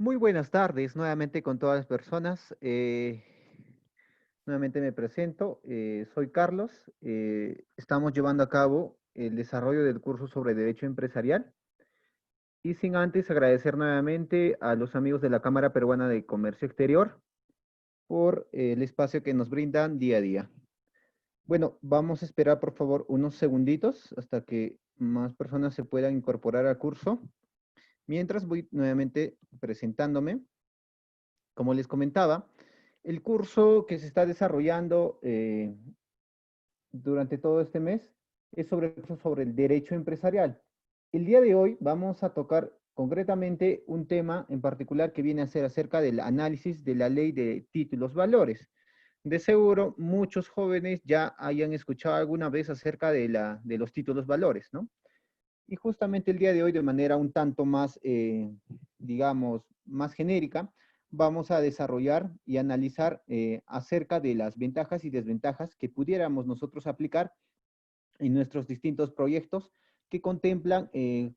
Muy buenas tardes, nuevamente con todas las personas. Nuevamente me presento, soy Carlos. Estamos llevando a cabo el desarrollo del curso sobre Derecho Empresarial y sin antes agradecer nuevamente a los amigos de la Cámara Peruana de Comercio Exterior por el espacio que nos brindan día a día. Bueno, vamos a esperar por favor unos segunditos hasta que más personas se puedan incorporar al curso. Mientras voy nuevamente presentándome. Como les comentaba, el curso que se está desarrollando durante todo este mes es sobre el derecho empresarial. El día de hoy vamos a tocar concretamente un tema en particular que viene a ser acerca del análisis de la ley de títulos valores. De seguro, muchos jóvenes ya hayan escuchado alguna vez acerca de los títulos valores, ¿no? Y justamente el día de hoy, de manera un tanto más, digamos, más genérica, vamos a desarrollar y analizar acerca de las ventajas y desventajas que pudiéramos nosotros aplicar en nuestros distintos proyectos que contemplan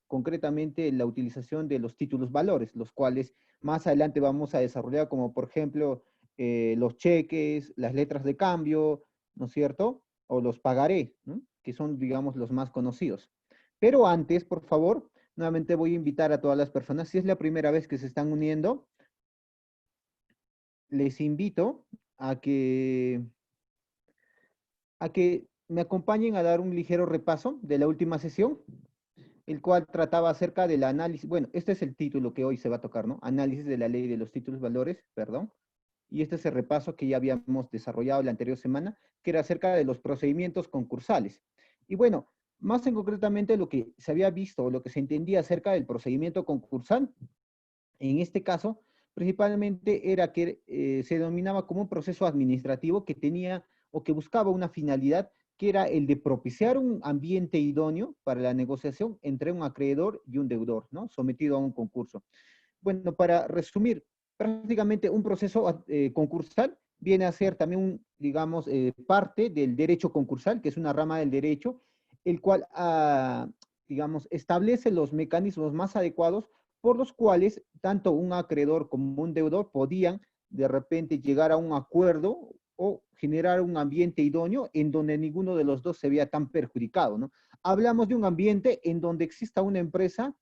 concretamente la utilización de los títulos valores, los cuales más adelante vamos a desarrollar, como por ejemplo los cheques, las letras de cambio, ¿no es cierto? O los pagaré, ¿no? Que son, digamos, los más conocidos. Pero antes, por favor, nuevamente voy a invitar a todas las personas, si es la primera vez que se están uniendo, les invito a que me acompañen a dar un ligero repaso de la última sesión, el cual trataba acerca del análisis, bueno, este es el título que hoy se va a tocar, ¿no? Análisis de la ley de los títulos valores, perdón, y este es el repaso que ya habíamos desarrollado la anterior semana, que era acerca de los procedimientos concursales. Y bueno, más en concretamente lo que se había visto o lo que se entendía acerca del procedimiento concursal, en este caso, principalmente era que se denominaba como un proceso administrativo que tenía o que buscaba una finalidad que era el de propiciar un ambiente idóneo para la negociación entre un acreedor y un deudor, ¿no? Sometido a un concurso. Bueno, para resumir, prácticamente un proceso concursal viene a ser también, digamos, parte del derecho concursal, que es una rama del derecho, el cual, digamos, establece los mecanismos más adecuados por los cuales tanto un acreedor como un deudor podían de repente llegar a un acuerdo o generar un ambiente idóneo en donde ninguno de los dos se vea tan perjudicado, ¿no? Hablamos de un ambiente en donde exista una empresa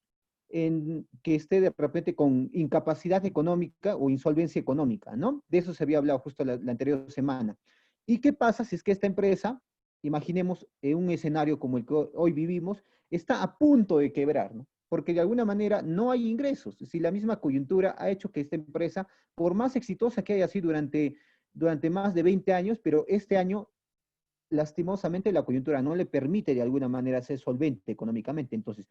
en que esté de repente con incapacidad económica o insolvencia económica, ¿no? De eso se había hablado justo la anterior semana. ¿Y qué pasa si es que esta empresa, imaginemos un escenario como el que hoy vivimos, está a punto de quebrar, ¿no? Porque de alguna manera no hay ingresos. Si la misma coyuntura ha hecho que esta empresa, por más exitosa que haya sido durante más de 20 años, pero este año lastimosamente la coyuntura no le permite de alguna manera ser solvente económicamente. Entonces,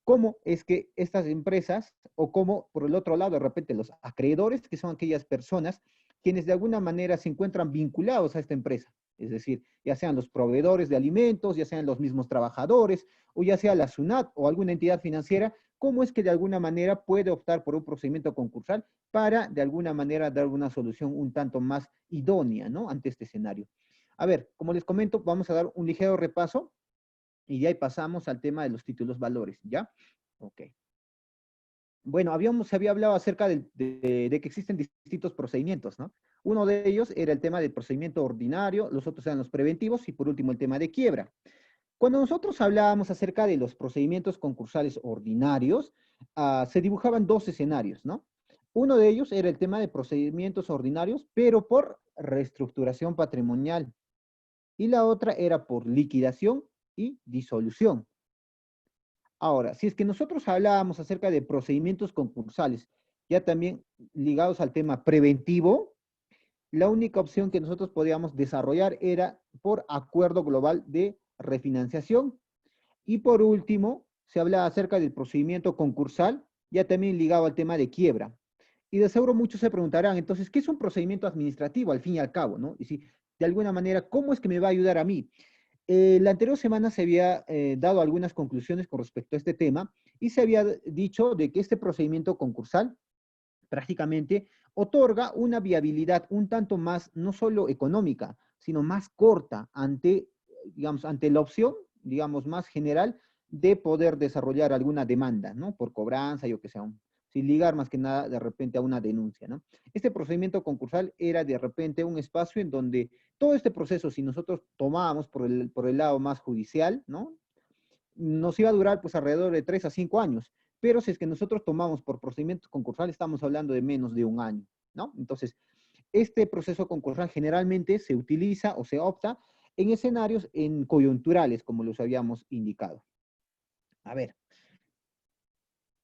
¿cómo es que estas empresas, o cómo por el otro lado, de repente los acreedores, que son aquellas personas quienes de alguna manera se encuentran vinculados a esta empresa? Es decir, ya sean los proveedores de alimentos, ya sean los mismos trabajadores, o ya sea la SUNAT o alguna entidad financiera, ¿cómo es que de alguna manera puede optar por un procedimiento concursal para de alguna manera dar una solución un tanto más idónea, ¿no? Ante este escenario. A ver, como les comento, vamos a dar un ligero repaso y de ahí pasamos al tema de los títulos valores, ¿ya? Ok. Bueno, se había hablado acerca de que existen distintos procedimientos, ¿no? Uno de ellos era el tema del procedimiento ordinario, los otros eran los preventivos y por último el tema de quiebra. Cuando nosotros hablábamos acerca de los procedimientos concursales ordinarios, se dibujaban dos escenarios, ¿no? Uno de ellos era el tema de procedimientos ordinarios, pero por reestructuración patrimonial. Y la otra era por liquidación y disolución. Ahora, si es que nosotros hablábamos acerca de procedimientos concursales, ya también ligados al tema preventivo, la única opción que nosotros podíamos desarrollar era por acuerdo global de refinanciación. Y por último, se hablaba acerca del procedimiento concursal, ya también ligado al tema de quiebra. Y de seguro muchos se preguntarán, entonces, ¿qué es un procedimiento administrativo al fin y al cabo, no? Y si, de alguna manera, ¿cómo es que me va a ayudar a mí? La anterior semana se había dado algunas conclusiones con respecto a este tema y se había dicho de que este procedimiento concursal prácticamente otorga una viabilidad un tanto más, no solo económica, sino más corta ante, digamos, ante la opción, digamos, más general de poder desarrollar alguna demanda, ¿no? Por cobranza, yo que sé, sin ligar más que nada de repente a una denuncia, ¿no? Este procedimiento concursal era de repente un espacio en donde todo este proceso, si nosotros tomábamos por el lado más judicial, ¿no? Nos iba a durar pues alrededor de 3 a 5 años, pero si es que nosotros tomamos por procedimiento concursal, estamos hablando de menos de un año, ¿no? Entonces, este proceso concursal generalmente se utiliza o se opta en escenarios en coyunturales, como los habíamos indicado. A ver,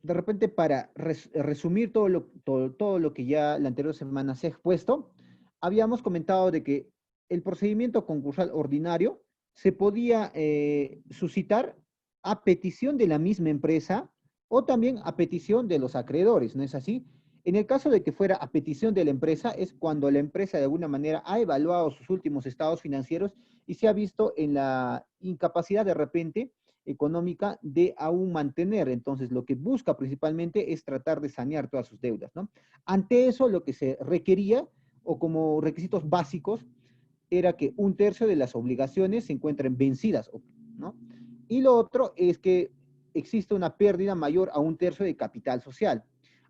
de repente para resumir todo lo que ya la anterior semana se ha expuesto, habíamos comentado de que el procedimiento concursal ordinario se podía suscitar a petición de la misma empresa o también a petición de los acreedores, ¿no es así? En el caso de que fuera a petición de la empresa, es cuando la empresa de alguna manera ha evaluado sus últimos estados financieros y se ha visto en la incapacidad de repente económica de aún mantener. Entonces, lo que busca principalmente es tratar de sanear todas sus deudas, ¿no? Ante eso, lo que se requería, o como requisitos básicos, era que un tercio de las obligaciones se encuentren vencidas, ¿no? Y lo otro es que existe una pérdida mayor a un tercio de capital social.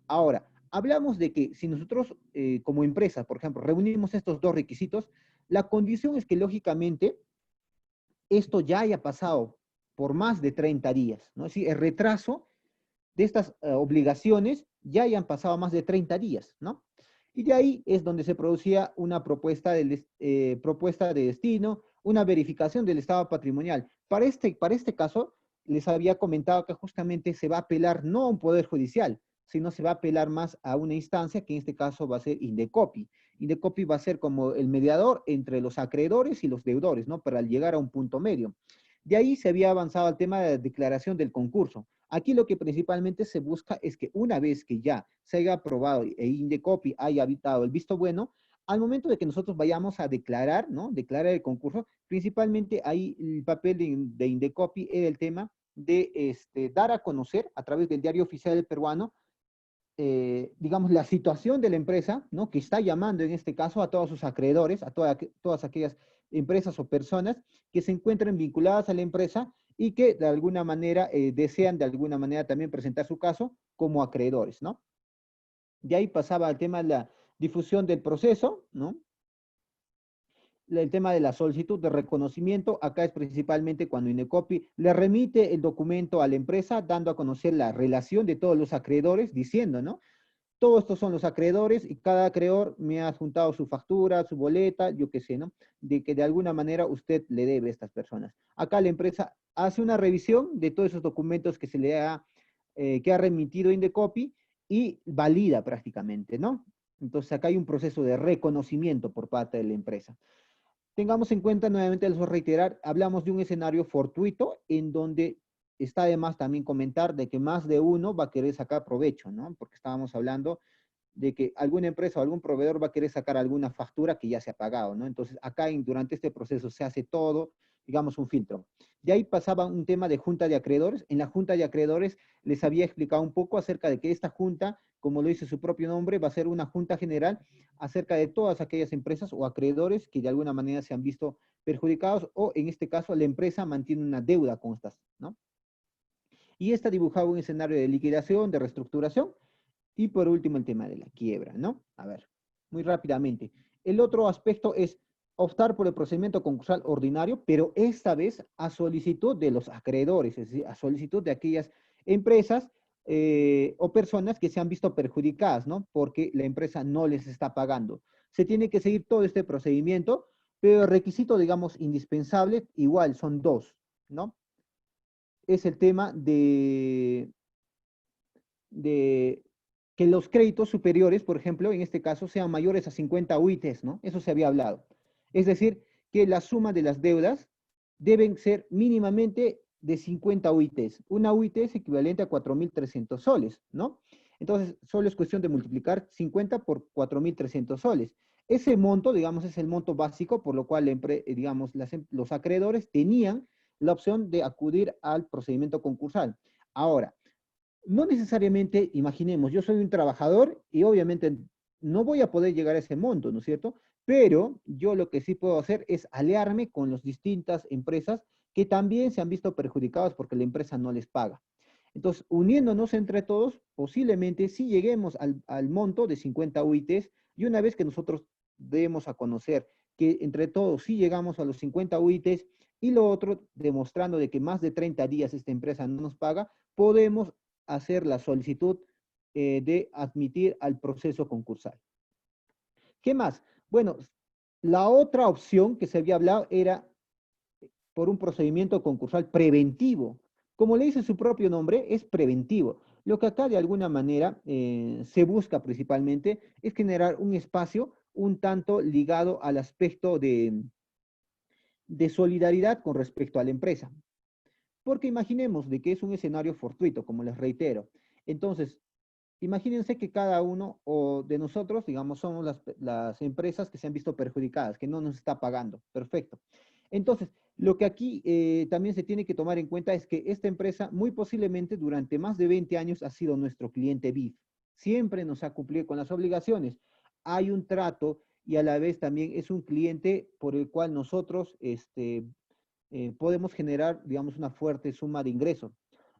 Ahora, hablamos de que si nosotros como empresa, por ejemplo, reunimos estos dos requisitos, la condición es que lógicamente esto ya haya pasado por más de 30 días, ¿no? Es decir, el retraso de estas obligaciones ya hayan pasado más de 30 días, ¿no? Y de ahí es donde se producía una propuesta de destino, una verificación del estado patrimonial. Para este caso, les había comentado que justamente se va a apelar no a un poder judicial, sino se va a apelar más a una instancia que en este caso va a ser Indecopi. Indecopi va a ser como el mediador entre los acreedores y los deudores, ¿no? Para llegar a un punto medio. De ahí se había avanzado al tema de la declaración del concurso. Aquí lo que principalmente se busca es que una vez que ya se haya aprobado e Indecopi haya habitado el visto bueno, al momento de que nosotros vayamos a declarar, ¿no? Declarar el concurso, principalmente ahí el papel de Indecopi era el tema de dar a conocer a través del diario oficial del peruano, digamos, la situación de la empresa, ¿no? Que está llamando en este caso a todos sus acreedores, a todas aquellas empresas o personas que se encuentren vinculadas a la empresa y que de alguna manera desean de alguna manera también presentar su caso como acreedores, ¿no? De ahí pasaba al tema de la difusión del proceso, ¿no? El tema de la solicitud de reconocimiento, acá es principalmente cuando Indecopi le remite el documento a la empresa, dando a conocer la relación de todos los acreedores, diciendo, ¿no? Todos estos son los acreedores y cada acreedor me ha juntado su factura, su boleta, yo qué sé, ¿no? De que de alguna manera usted le debe a estas personas. Acá la empresa hace una revisión de todos esos documentos que se le que ha remitido Indecopi y valida prácticamente, ¿no? Entonces acá hay un proceso de reconocimiento por parte de la empresa. Tengamos en cuenta, nuevamente les voy a reiterar, hablamos de un escenario fortuito en donde está de más también comentar de que más de uno va a querer sacar provecho, ¿no? Porque estábamos hablando de que alguna empresa o algún proveedor va a querer sacar alguna factura que ya se ha pagado, ¿no? Entonces, acá durante este proceso se hace todo, digamos, un filtro. De ahí pasaba un tema de junta de acreedores. En la junta de acreedores les había explicado un poco acerca de que esta junta, como lo dice su propio nombre, va a ser una junta general acerca de todas aquellas empresas o acreedores que de alguna manera se han visto perjudicados o, en este caso, la empresa mantiene una deuda con estas, ¿no? Y esta dibujaba un escenario de liquidación, de reestructuración, y por último, el tema de la quiebra, ¿no? A ver, muy rápidamente. El otro aspecto es optar por el procedimiento concursal ordinario, pero esta vez a solicitud de los acreedores, es decir, a solicitud de aquellas empresas o personas que se han visto perjudicadas, ¿no? Porque la empresa no les está pagando. Se tiene que seguir todo este procedimiento, pero el requisito, digamos, indispensable, igual, son dos, ¿no? Es el tema de que los créditos superiores, por ejemplo, en este caso, sean mayores a 50 UITs, ¿no? Eso se había hablado. Es decir, que la suma de las deudas deben ser mínimamente de 50 UITs. Una UIT es equivalente a 4.300 soles, ¿no? Entonces, solo es cuestión de multiplicar 50 por 4.300 soles. Ese monto, digamos, es el monto básico, por lo cual, digamos, los acreedores tenían la opción de acudir al procedimiento concursal. Ahora, no necesariamente, imaginemos, yo soy un trabajador y obviamente no voy a poder llegar a ese monto, ¿no es cierto? Pero yo lo que sí puedo hacer es aliarme con las distintas empresas que también se han visto perjudicadas porque la empresa no les paga. Entonces, uniéndonos entre todos, posiblemente sí lleguemos al monto de 50 UITs, y una vez que nosotros demos a conocer que entre todos sí llegamos a los 50 UITs, y lo otro, demostrando de que más de 30 días esta empresa no nos paga, podemos hacer la solicitud de admitir al proceso concursal. ¿Qué más? Bueno, la otra opción que se había hablado era por un procedimiento concursal preventivo. Como le dice su propio nombre, es preventivo. Lo que acá de alguna manera se busca principalmente es generar un espacio un tanto ligado al aspecto de solidaridad con respecto a la empresa. Porque imaginemos de que es un escenario fortuito, como les reitero. Entonces, imagínense que cada uno o de nosotros, digamos, somos las empresas que se han visto perjudicadas, que no nos está pagando. Perfecto. Entonces, lo que aquí también se tiene que tomar en cuenta es que esta empresa muy posiblemente durante más de 20 años ha sido nuestro cliente VIP. Siempre nos ha cumplido con las obligaciones. Hay un trato y a la vez también es un cliente por el cual nosotros podemos generar, digamos, una fuerte suma de ingresos.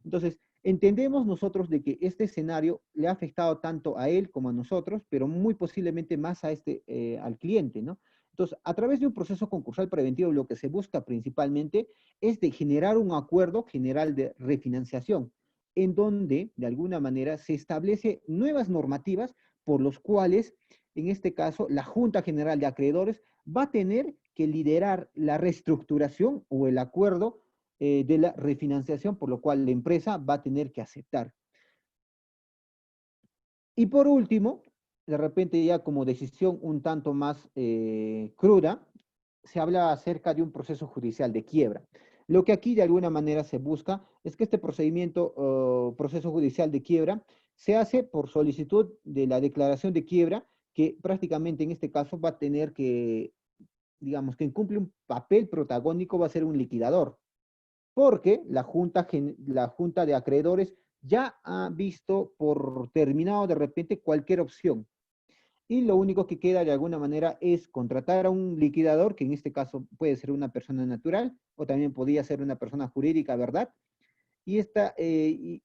Entonces, entendemos nosotros de que este escenario le ha afectado tanto a él como a nosotros, pero muy posiblemente más a al cliente, ¿no? Entonces, a través de un proceso concursal preventivo, lo que se busca principalmente es de generar un acuerdo general de refinanciación, en donde, de alguna manera, se establece nuevas normativas por los cuales, en este caso, la Junta General de Acreedores va a tener que liderar la reestructuración o el acuerdo de la refinanciación, por lo cual la empresa va a tener que aceptar. Y por último, de repente ya como decisión un tanto más cruda, se habla acerca de un proceso judicial de quiebra. Lo que aquí de alguna manera se busca es que este procedimiento, proceso judicial de quiebra, se hace por solicitud de la declaración de quiebra, que prácticamente en este caso va a tener que, digamos, quien cumple un papel protagónico va a ser un liquidador, porque la junta de acreedores ya ha visto por terminado de repente cualquier opción. Y lo único que queda de alguna manera es contratar a un liquidador, que en este caso puede ser una persona natural o también podría ser una persona jurídica, ¿verdad? Y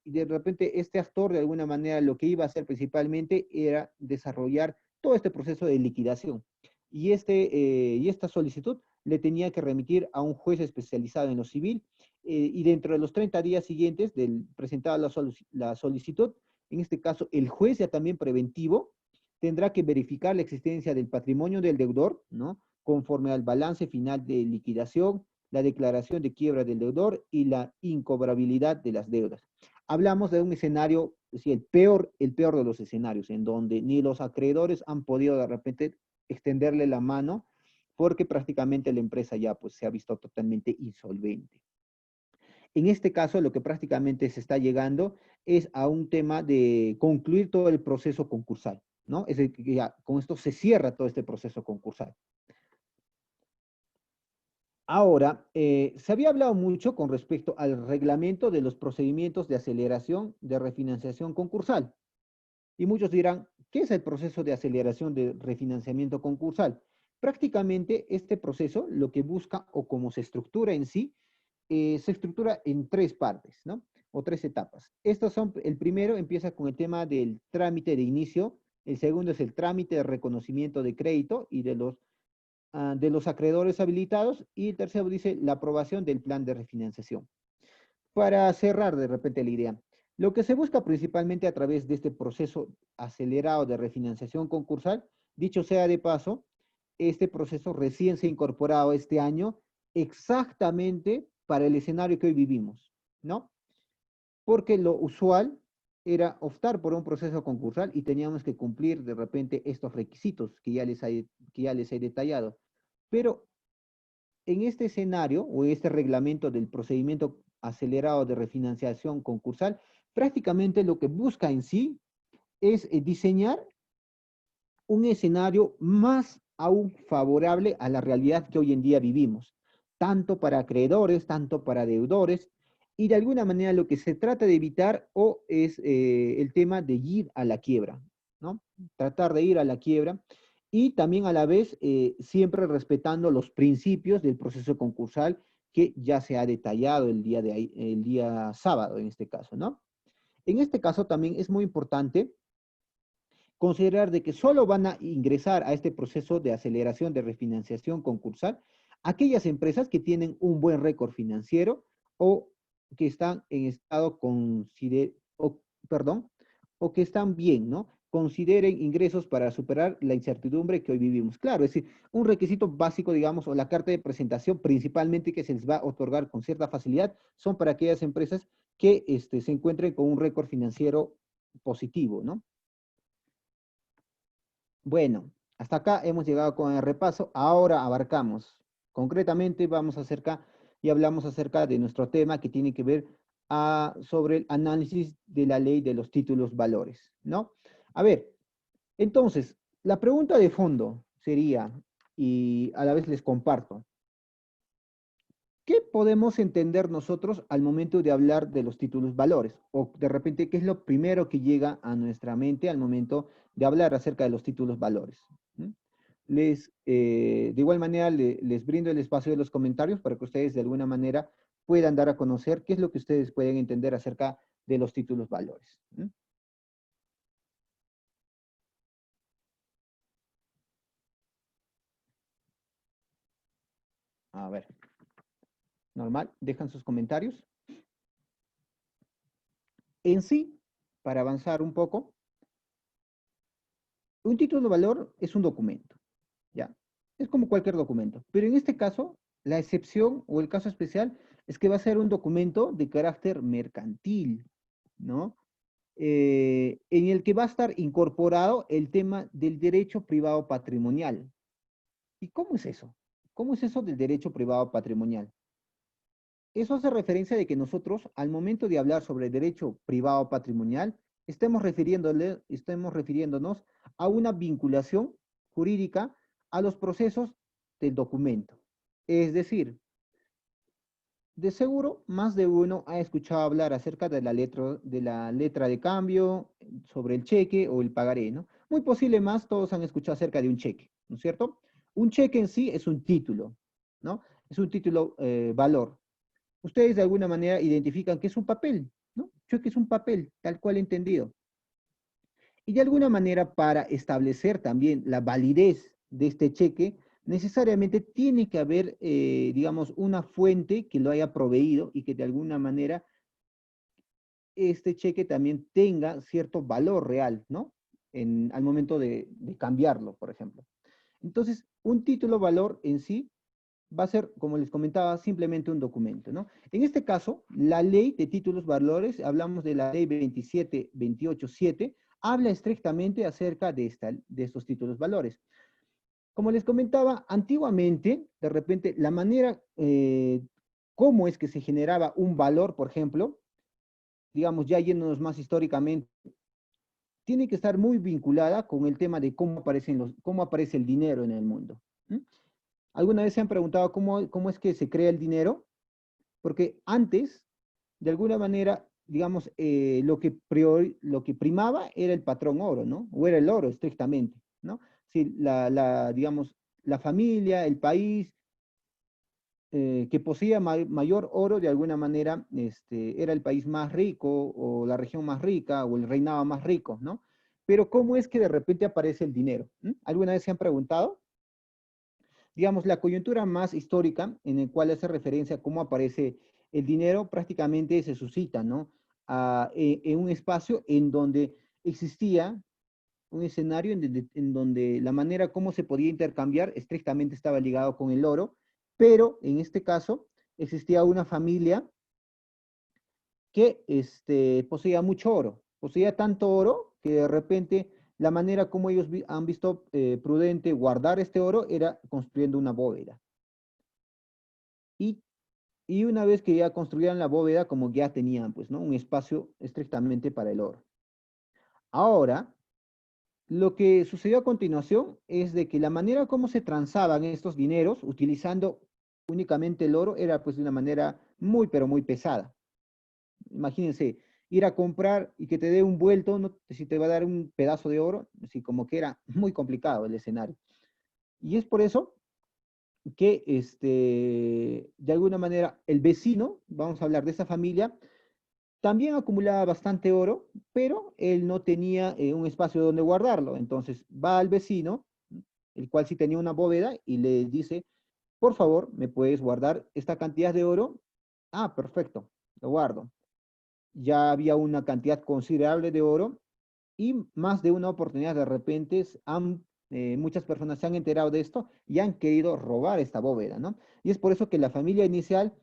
de repente este actor de alguna manera lo que iba a hacer principalmente era desarrollar todo este proceso de liquidación. Y esta solicitud le tenía que remitir a un juez especializado en lo civil, y dentro de los 30 días siguientes del presentar la solicitud, en este caso el juez ya también preventivo tendrá que verificar la existencia del patrimonio del deudor, ¿no? Conforme al balance final de liquidación, la declaración de quiebra del deudor y la incobrabilidad de las deudas. Hablamos de un escenario, sí, el peor de los escenarios, en donde ni los acreedores han podido de repente extenderle la mano, porque prácticamente la empresa ya pues se ha visto totalmente insolvente. En este caso, lo que prácticamente se está llegando es a un tema de concluir todo el proceso concursal, ¿no? Es decir, que ya con esto se cierra todo este proceso concursal. Ahora, se había hablado mucho con respecto al reglamento de los procedimientos de aceleración de refinanciación concursal. Y muchos dirán, ¿qué es el proceso de aceleración de refinanciamiento concursal? Prácticamente este proceso lo que busca o cómo se estructura en sí, se estructura en tres partes, ¿no? O tres etapas. Estos son, el primero empieza con el tema del trámite de inicio, el segundo es el trámite de reconocimiento de crédito y de los acreedores habilitados, y el tercero dice la aprobación del plan de refinanciación. Para cerrar de repente la idea, lo que se busca principalmente a través de este proceso acelerado de refinanciación concursal, dicho sea de paso, este proceso recién se ha incorporado este año exactamente para el escenario que hoy vivimos, ¿no? Porque lo usual era optar por un proceso concursal y teníamos que cumplir de repente estos requisitos que ya les he detallado. Pero en este escenario o en este reglamento del procedimiento acelerado de refinanciación concursal, prácticamente lo que busca en sí es diseñar un escenario más aún favorable a la realidad que hoy en día vivimos, tanto para acreedores, tanto para deudores, y de alguna manera lo que se trata de evitar o es el tema de ir a la quiebra, ¿no? Tratar de ir a la quiebra y también a la vez siempre respetando los principios del proceso concursal que ya se ha detallado el día sábado en este caso, ¿no? En este caso también es muy importante considerar de que solo van a ingresar a este proceso de aceleración de refinanciación concursal aquellas empresas que tienen un buen récord financiero o que están en estado perdón, o que están bien, ¿no? Consideren ingresos para superar la incertidumbre que hoy vivimos. Claro, es decir, un requisito básico, digamos, o la carta de presentación principalmente que se les va a otorgar con cierta facilidad, son para aquellas empresas que se encuentren con un récord financiero positivo, ¿no? Bueno, hasta acá hemos llegado con el repaso. Ahora abarcamos, concretamente vamos acerca y hablamos acerca de nuestro tema que tiene que ver sobre el análisis de la ley de los títulos valores, ¿no? A ver, entonces, la pregunta de fondo sería, y a la vez les comparto, ¿qué podemos entender nosotros al momento de hablar de los títulos valores? O de repente, ¿qué es lo primero que llega a nuestra mente al momento de hablar acerca de los títulos valores? ¿Mm? De igual manera, les brindo el espacio de los comentarios para que ustedes de alguna manera puedan dar a conocer qué es lo que ustedes pueden entender acerca de los títulos valores. ¿Mm? A ver, normal, dejan sus comentarios. En sí, para avanzar un poco, un título de valor es un documento, ¿ya? Es como cualquier documento, pero en este caso, la excepción o el caso especial es que va a ser un documento de carácter mercantil, ¿no? En el que va a estar incorporado el tema del derecho privado patrimonial. ¿Y cómo es eso? ¿Cómo es eso del derecho privado patrimonial? Eso hace referencia de que nosotros, al momento de hablar sobre derecho privado patrimonial, estemos refiriéndonos a una vinculación jurídica a los procesos del documento. Es decir, de seguro, más de uno ha escuchado hablar acerca de la letra de cambio, sobre el cheque o el pagaré, ¿no? Muy posible más todos han escuchado acerca de un cheque, ¿no es cierto? Un cheque en sí es un título, ¿no? Es un título valor. Ustedes de alguna manera identifican que es un papel, ¿no? Cheque es un papel, tal cual entendido. Y de alguna manera para establecer también la validez de este cheque, necesariamente tiene que haber, digamos, una fuente que lo haya proveído y que de alguna manera este cheque también tenga cierto valor real, ¿no? Al momento de cambiarlo, por ejemplo. Entonces, un título valor en sí va a ser, como les comentaba, simplemente un documento, ¿no? En este caso, la ley de títulos valores, hablamos de la ley 27.28.7, habla estrictamente acerca de estos títulos valores. Como les comentaba, antiguamente, de repente, la manera, cómo es que se generaba un valor, por ejemplo, digamos, ya yéndonos más históricamente, tiene que estar muy vinculada con el tema de cómo aparece el dinero en el mundo. ¿Mm? ¿Alguna vez se han preguntado cómo es que se crea el dinero? Porque antes, de alguna manera, digamos, lo que primaba era el patrón oro, ¿no? O era el oro estrictamente, ¿no? Si digamos, la familia, el país que poseía mayor oro, de alguna manera, era el país más rico, o la región más rica, o el reinado más rico, ¿no? Pero ¿cómo es que de repente aparece el dinero? ¿Mm? ¿Alguna vez se han preguntado? Digamos, la coyuntura más histórica en el cual hace referencia a cómo aparece el dinero prácticamente se suscita, ¿no? En un espacio en donde existía un escenario en donde la manera como se podía intercambiar estrictamente estaba ligado con el oro, pero en este caso existía una familia que poseía mucho oro, poseía tanto oro que de repente la manera como ellos han visto prudente guardar este oro era construyendo una bóveda. Y, y una vez que ya construían la bóveda, como ya tenían, pues, ¿no? Un espacio estrictamente para el oro. Ahora, lo que sucedió a continuación es de que la manera como se transaban estos dineros, utilizando únicamente el oro, era pues de una manera muy, pero muy pesada. Imagínense, ir a comprar y que te dé un vuelto, no, si te va a dar un pedazo de oro, así como que era muy complicado el escenario. Y es por eso que de alguna manera el vecino, vamos a hablar de esa familia, También acumulaba bastante oro, pero él no tenía un espacio donde guardarlo. Entonces va al vecino, el cual sí tenía una bóveda, y le dice, por favor, ¿me puedes guardar esta cantidad de oro? Ah, perfecto, lo guardo. Ya había una cantidad considerable de oro y más de una oportunidad de repente muchas personas se han enterado de esto y han querido robar esta bóveda, ¿no? Y es por eso que la familia inicial,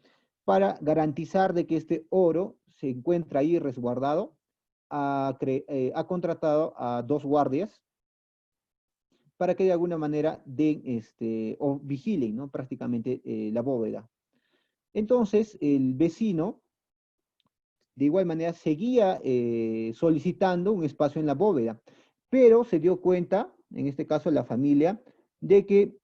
para garantizar de que este oro se encuentra ahí resguardado, ha contratado a dos guardias para que de alguna manera den o vigilen, ¿no? Prácticamente la bóveda. Entonces, el vecino de igual manera seguía solicitando un espacio en la bóveda, pero se dio cuenta, en este caso la familia, de que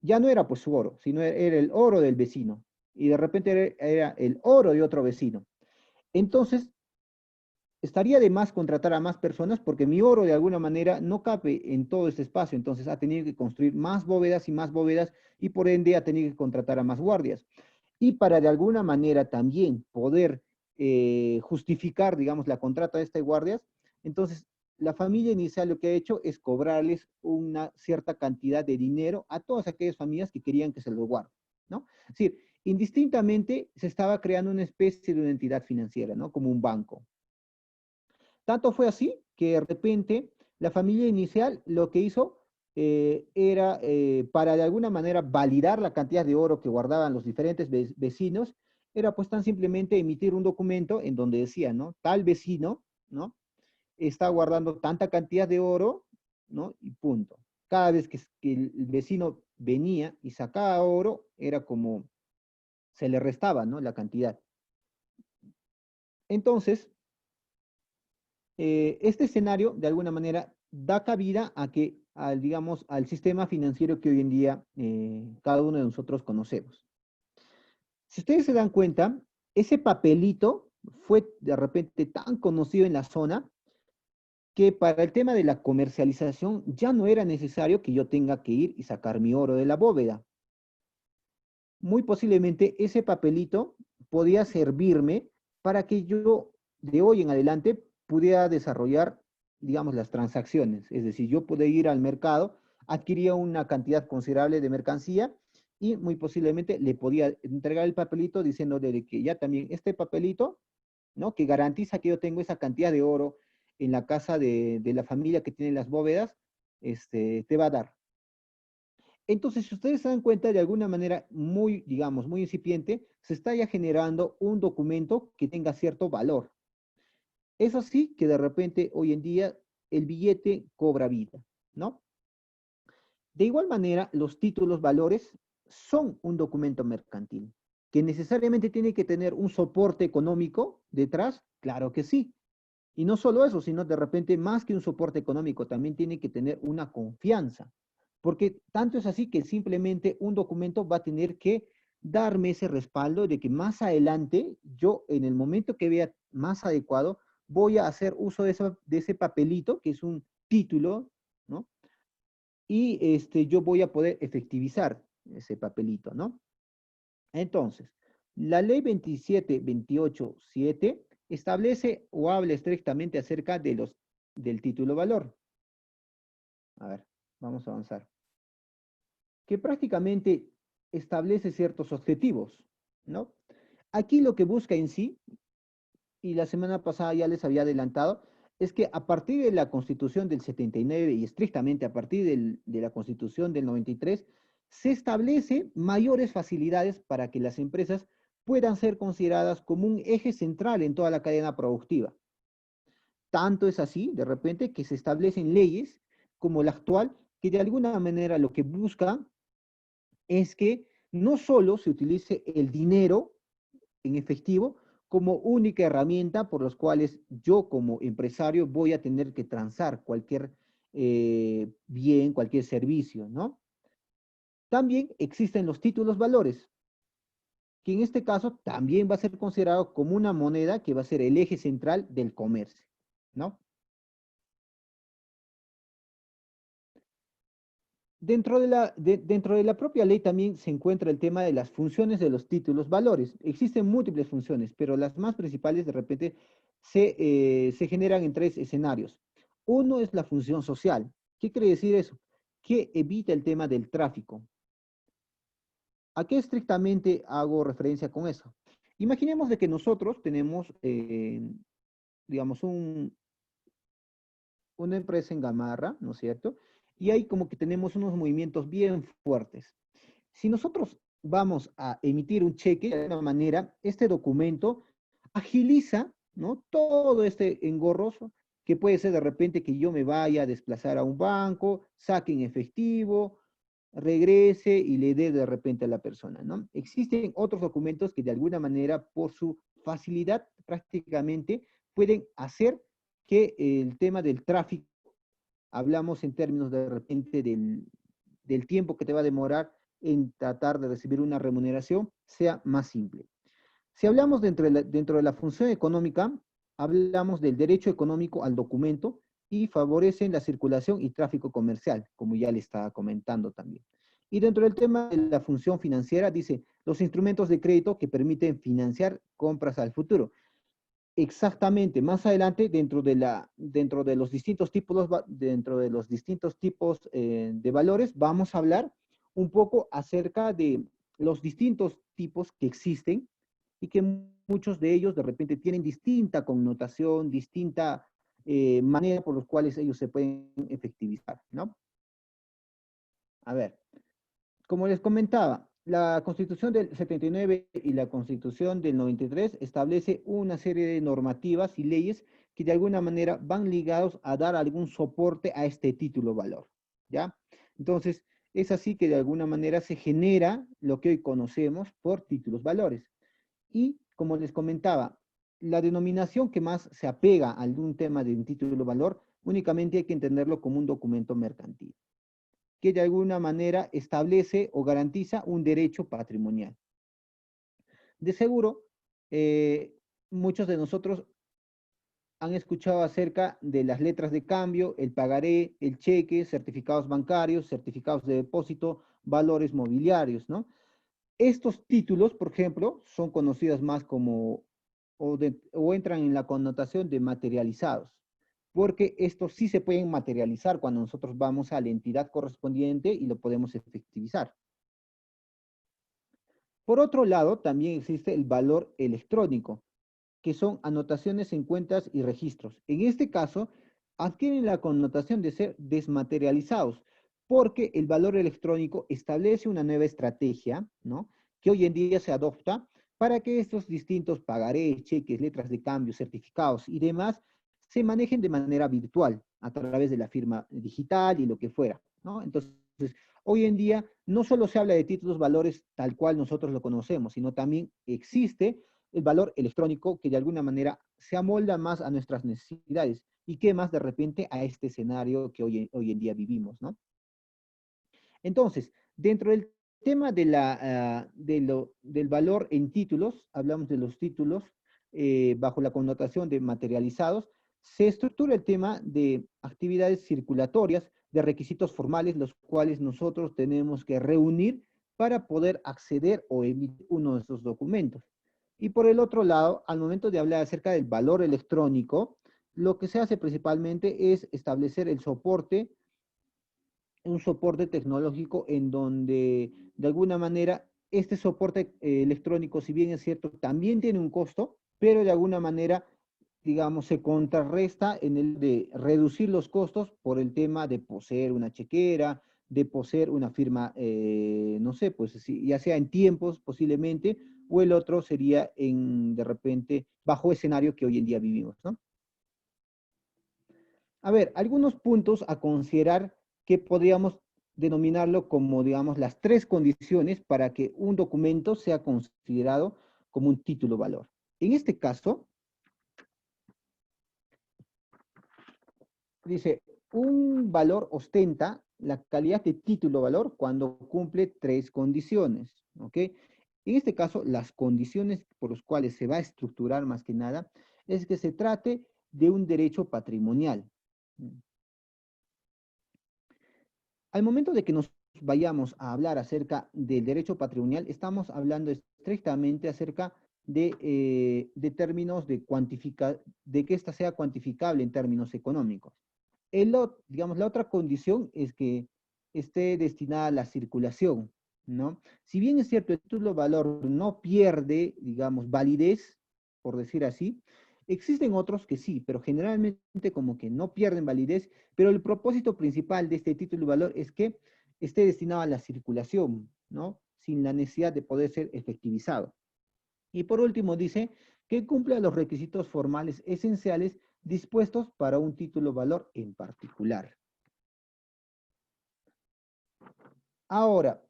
ya no era pues su oro, sino era el oro del vecino, y de repente era el oro de otro vecino. Entonces, estaría de más contratar a más personas porque mi oro de alguna manera no cabe en todo este espacio, entonces ha tenido que construir más bóvedas y por ende ha tenido que contratar a más guardias. Y para de alguna manera también poder justificar, digamos, la contrata de estas guardias, entonces la familia inicial lo que ha hecho es cobrarles una cierta cantidad de dinero a todas aquellas familias que querían que se lo guarden, ¿no? Es decir, indistintamente se estaba creando una especie de una entidad financiera, ¿no? Como un banco. Tanto fue así que de repente la familia inicial lo que hizo era, para de alguna manera validar la cantidad de oro que guardaban los diferentes vecinos, era pues tan simplemente emitir un documento en donde decía, ¿no? Tal vecino, ¿no? Está guardando tanta cantidad de oro, ¿no? Y punto. Cada vez que el vecino venía y sacaba oro, era como se le restaba, ¿no? La cantidad. Entonces, este escenario, de alguna manera, da cabida a que, digamos, al sistema financiero que hoy en día cada uno de nosotros conocemos. Si ustedes se dan cuenta, ese papelito fue de repente tan conocido en la zona que para el tema de la comercialización ya no era necesario que yo tenga que ir y sacar mi oro de la bóveda. Muy posiblemente ese papelito podía servirme para que yo de hoy en adelante pudiera desarrollar, digamos, las transacciones. Es decir, yo podía ir al mercado, adquiría una cantidad considerable de mercancía y muy posiblemente le podía entregar el papelito diciéndole de que ya también este papelito, ¿no? Que garantiza que yo tengo esa cantidad de oro en la casa de la familia que tiene las bóvedas, te va a dar. Entonces, si ustedes se dan cuenta, de alguna manera muy, digamos, muy incipiente, se está ya generando un documento que tenga cierto valor. Es así que de repente hoy en día el billete cobra vida, ¿no? De igual manera, los títulos valores son un documento mercantil, que necesariamente tiene que tener un soporte económico detrás, claro que sí. Y no solo eso, sino de repente más que un soporte económico, también tiene que tener una confianza, porque tanto es así que simplemente un documento va a tener que darme ese respaldo de que más adelante yo en el momento que vea más adecuado voy a hacer uso de ese papelito que es un título, ¿no? Y yo voy a poder efectivizar ese papelito, ¿no? Entonces, la ley 27.28.7 establece o habla estrictamente acerca del título valor. A ver, vamos a avanzar. Que prácticamente establece ciertos objetivos, ¿no? Aquí lo que busca en sí, y la semana pasada ya les había adelantado, es que a partir de la Constitución del 79 y estrictamente a partir de la Constitución del 93, se establece mayores facilidades para que las empresas puedan ser consideradas como un eje central en toda la cadena productiva. Tanto es así, de repente, que se establecen leyes como la actual, que de alguna manera lo que busca es que no solo se utilice el dinero en efectivo como única herramienta por los cuales yo como empresario voy a tener que transar cualquier bien, cualquier servicio, ¿no? También existen los títulos valores, que en este caso también va a ser considerado como una moneda que va a ser el eje central del comercio, ¿no? dentro de la propia ley también se encuentra el tema de las funciones de los títulos valores. Existen múltiples funciones, pero las más principales de repente se generan en tres escenarios. Uno es la función social. ¿Qué quiere decir eso? Que evita el tema del tráfico. ¿A qué estrictamente hago referencia con eso? Imaginemos de que nosotros tenemos, digamos, una empresa en Gamarra, ¿no es cierto? Y ahí como que tenemos unos movimientos bien fuertes. Si nosotros vamos a emitir un cheque, de alguna manera, este documento agiliza, ¿no? Todo este engorroso, que puede ser de repente que yo me vaya a desplazar a un banco, saque en efectivo, regrese y le dé de repente a la persona, ¿no? Existen otros documentos que de alguna manera, por su facilidad, prácticamente pueden hacer que el tema del tráfico, hablamos en términos de repente del tiempo que te va a demorar en tratar de recibir una remuneración, sea más simple. Si hablamos dentro de la función económica, hablamos del derecho económico al documento y favorecen la circulación y tráfico comercial, como ya le estaba comentando también. Y dentro del tema de la función financiera, dice los instrumentos de crédito que permiten financiar compras al futuro. Exactamente, más adelante dentro de los distintos tipos, dentro de los distintos tipos de valores, vamos a hablar un poco acerca de los distintos tipos que existen y que muchos de ellos de repente tienen distinta connotación, distinta manera por los cuales ellos se pueden efectivizar, ¿no? A ver, como les comentaba, la Constitución del 79 y la Constitución del 93 establece una serie de normativas y leyes que de alguna manera van ligados a dar algún soporte a este título valor, ¿ya? Entonces, es así que de alguna manera se genera lo que hoy conocemos por títulos valores. Y como les comentaba, la denominación que más se apega a algún tema de un título valor, únicamente hay que entenderlo como un documento mercantil que de alguna manera establece o garantiza un derecho patrimonial. De seguro, muchos de nosotros han escuchado acerca de las letras de cambio, el pagaré, el cheque, certificados bancarios, certificados de depósito, valores mobiliarios, ¿no? Estos títulos, por ejemplo, son conocidos más como o entran en la connotación de materializados, porque estos sí se pueden materializar cuando nosotros vamos a la entidad correspondiente y lo podemos efectivizar. Por otro lado, también existe el valor electrónico, que son anotaciones en cuentas y registros. En este caso, adquieren la connotación de ser desmaterializados, porque el valor electrónico establece una nueva estrategia, ¿no? Que hoy en día se adopta para que estos distintos pagarés, cheques, letras de cambio, certificados y demás se manejen de manera virtual a través de la firma digital y lo que fuera, ¿no? Entonces, hoy en día no solo se habla de títulos valores tal cual nosotros lo conocemos, sino también existe el valor electrónico que de alguna manera se amolda más a nuestras necesidades y que más de repente a este escenario que hoy en día vivimos, ¿no? Entonces, dentro del tema del valor en títulos, hablamos de los títulos bajo la connotación de materializados, se estructura el tema de actividades circulatorias, de requisitos formales, los cuales nosotros tenemos que reunir para poder acceder o emitir uno de esos documentos. Y por el otro lado, al momento de hablar acerca del valor electrónico, lo que se hace principalmente es establecer el soporte, un soporte tecnológico en donde de alguna manera este soporte electrónico, si bien es cierto, también tiene un costo, pero de alguna manera, digamos, se contrarresta en el de reducir los costos por el tema de poseer una chequera, de poseer una firma, no sé, pues ya sea en tiempos posiblemente, o el otro sería en, de repente, bajo escenario que hoy en día vivimos, ¿no? A ver, algunos puntos a considerar que podríamos denominarlo como, digamos, las tres condiciones para que un documento sea considerado como un título valor. En este caso, dice, un valor ostenta la calidad de título valor cuando cumple tres condiciones, ¿ok? En este caso, las condiciones por las cuales se va a estructurar más que nada es que se trate de un derecho patrimonial. Al momento de que nos vayamos a hablar acerca del derecho patrimonial, estamos hablando estrictamente acerca de términos de que ésta sea cuantificable en términos económicos. Digamos, la otra condición es que esté destinada a la circulación, ¿no? Si bien es cierto, el título de valor no pierde, digamos, validez, por decir así, existen otros que sí, pero generalmente como que no pierden validez, pero el propósito principal de este título de valor es que esté destinado a la circulación, ¿no? Sin la necesidad de poder ser efectivizado. Y por último dice que cumple los requisitos formales esenciales dispuestos para un título valor en particular. Ahora,